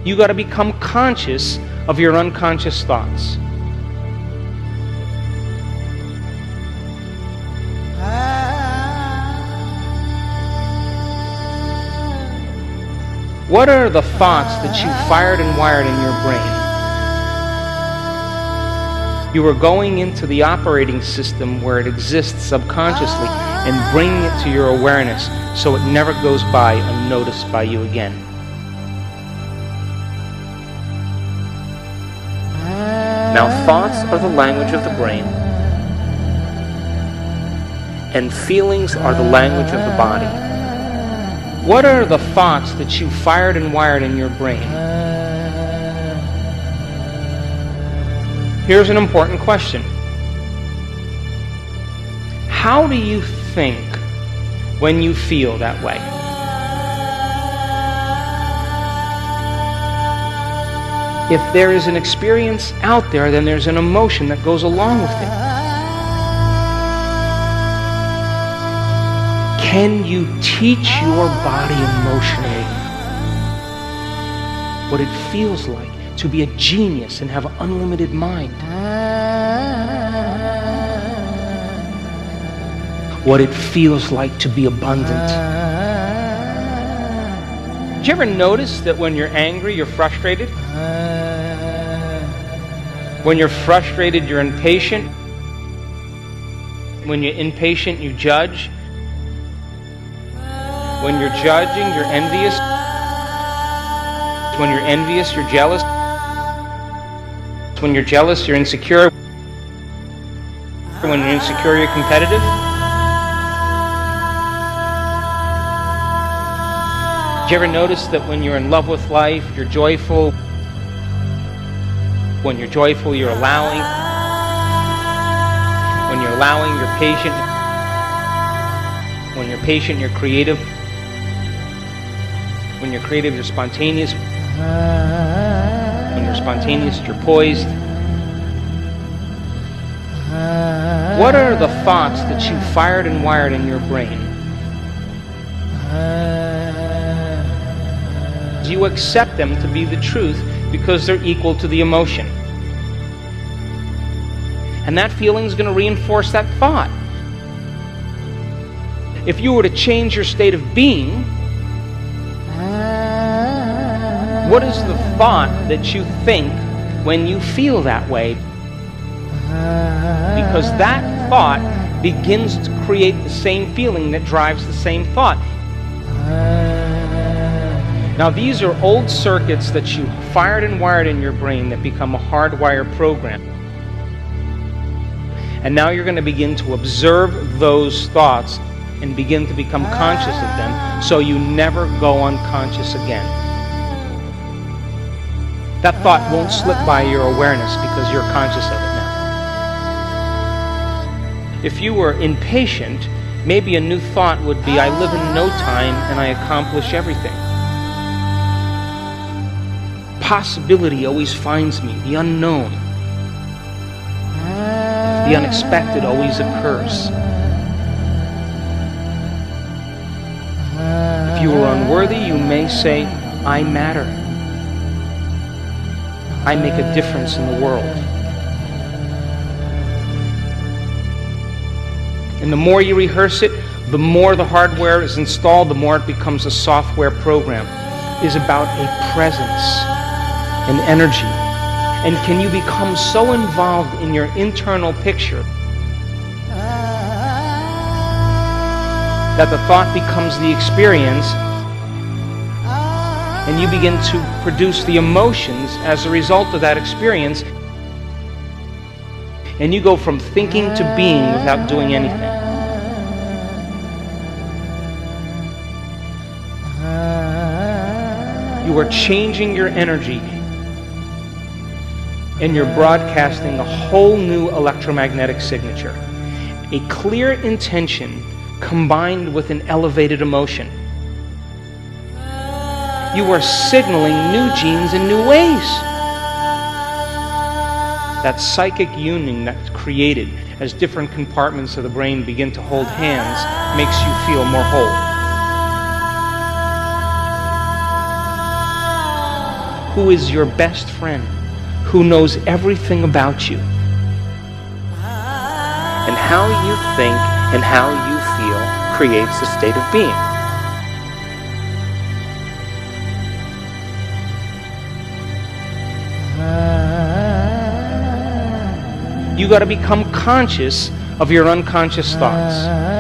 You got to become conscious of your unconscious thoughts. What are the thoughts that you fired and wired in your brain? You are going into the operating system where it exists subconsciously and bringing it to your awareness so it never goes by unnoticed by you again. Now, thoughts are the language of the brain, and feelings are the language of the body. What are the thoughts that you fired and wired in your brain? Here's an important question. How do you think when you feel that way? If there is an experience out there, then there's an emotion that goes along with it. Can you teach your body emotionally what it feels like to be a genius and have an unlimited mind? What it feels like to be abundant? Did you ever notice that when you're angry, you're frustrated? When you're frustrated, you're impatient. When you're impatient, you judge. When you're judging, you're envious. When you're envious, you're jealous. When you're jealous, you're insecure. When you're insecure, you're competitive. Did you ever notice that when you're in love with life, you're joyful? When you're joyful, you're allowing. When you're allowing, you're patient. When you're patient, you're creative. When you're creative, you're spontaneous. When you're spontaneous, you're poised. What are the thoughts that you fired and wired in your brain? You accept them to be the truth because they're equal to the emotion. And that feeling is going to reinforce that thought. If you were to change your state of being, what is the thought that you think when you feel that way? Because that thought begins to create the same feeling that drives the same thought. Now, these are old circuits that you fired and wired in your brain that become a hardwired program. And now you're going to begin to observe those thoughts and begin to become conscious of them so you never go unconscious again. That thought won't slip by your awareness because you're conscious of it now. If you were impatient, maybe a new thought would be, I live in no time and I accomplish everything. Possibility always finds me, the unknown. The unexpected always occurs. If you are unworthy, you may say, I matter. I make a difference in the world. And the more you rehearse it, the more the hardware is installed, the more it becomes a software program. It is about a presence, an energy. And can you become so involved in your internal picture that the thought becomes the experience and you begin to produce the emotions as a result of that experience, and you go from thinking to being without doing anything. You are changing your energy and you're broadcasting a whole new electromagnetic signature. A clear intention combined with an elevated emotion. You are signaling new genes in new ways. That psychic union that's created as different compartments of the brain begin to hold hands makes you feel more whole. who is your best friend, who knows everything about you. And how you think and how you feel creates a state of being. You got to become conscious of your unconscious thoughts.